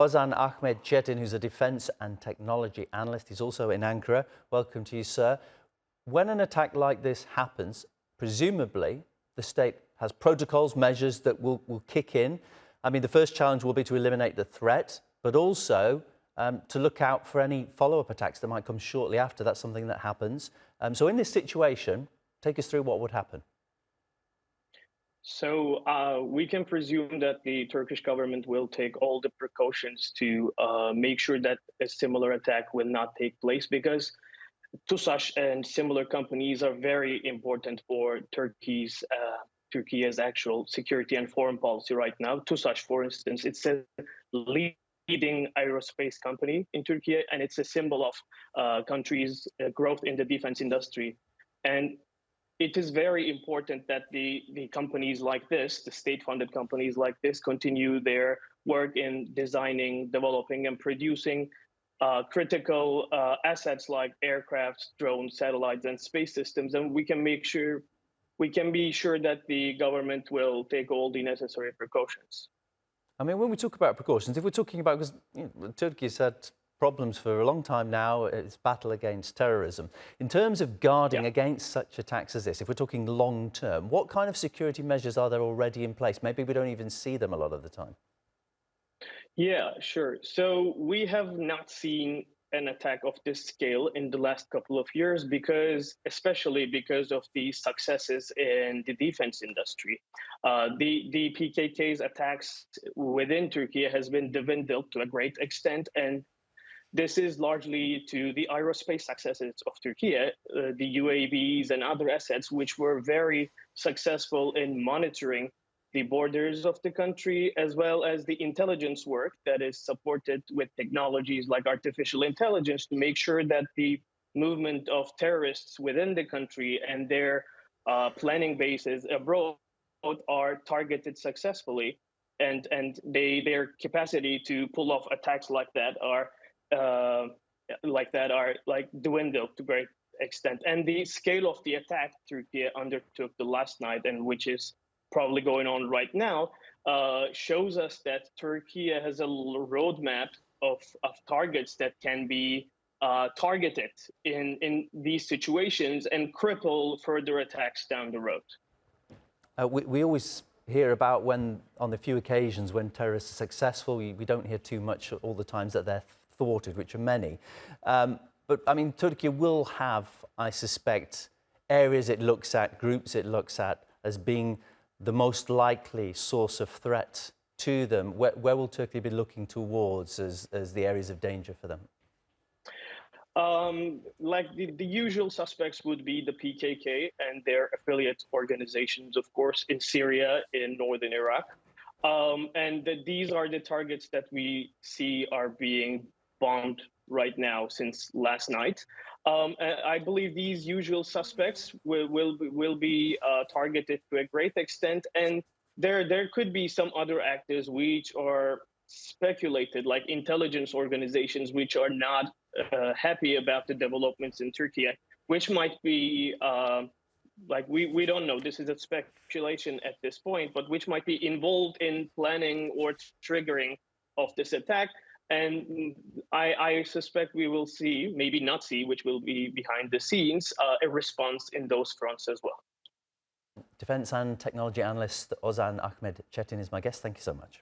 Ozan Ahmet Cetin, who's a defence and technology analyst. He's also in Ankara. Welcome to you, sir. When an attack like this happens, presumably the state has protocols, measures that will kick in. I mean, the first challenge will be to eliminate the threat, but also to look out for any follow-up attacks that might come shortly after. That's something that happens. So in this situation, take us through what would happen. So we can presume that the Turkish government will take all the precautions to make sure that a similar attack will not take place, because TUSAŞ and similar companies are very important for Turkey's actual security and foreign policy right now. TUSAŞ, for instance, it's a leading aerospace company in Turkey, and it's a symbol of country's growth in the defense industry. And it is very important that the companies like this, the state-funded companies like this, continue their work in designing, developing, and producing critical assets like aircraft, drones, satellites, and space systems. And we can be sure that the government will take all the necessary precautions. I mean, when we talk about precautions, if we're talking about, because Turkey's had problems for a long time now, its battle against terrorism. In terms of guarding against such attacks as this, if we're talking long term, what kind of security measures are there already in place? Maybe we don't even see them a lot of the time. Yeah, sure. So we have not seen an attack of this scale in the last couple of years, especially because of the successes in the defense industry. The PKK's attacks within Turkey has been dwindled to a great extent, and this is largely to the aerospace successes of Turkey, the UAVs and other assets, which were very successful in monitoring the borders of the country, as well as the intelligence work that is supported with technologies like artificial intelligence to make sure that the movement of terrorists within the country and their planning bases abroad are targeted successfully, and their capacity to pull off attacks like that are dwindled to great extent. And the scale of the attack Turkey undertook the last night, and which is probably going on right now, shows us that Turkey has a roadmap of targets that can be targeted in these situations and cripple further attacks down the road. We always hear about when, on the few occasions when terrorists are successful, we don't hear too much all the times that they're thwarted, which are many. But I mean, Turkey will have, I suspect, areas it looks at, groups it looks at as being the most likely source of threat to them. Where will Turkey be looking towards as the areas of danger for them? Like the usual suspects would be the PKK and their affiliate organizations, of course, in Syria, in northern Iraq. These are the targets that we see are being bombed right now since last night. I believe these usual suspects will be targeted to a great extent, and there could be some other actors which are speculated, like intelligence organizations, which are not happy about the developments in Turkey, which might be we don't know. This is a speculation at this point, but which might be involved in planning or triggering of this attack. And I suspect we will see, maybe not see, which will be behind the scenes, a response in those fronts as well. Defence and technology analyst Ozan Ahmet Cetin is my guest. Thank you so much.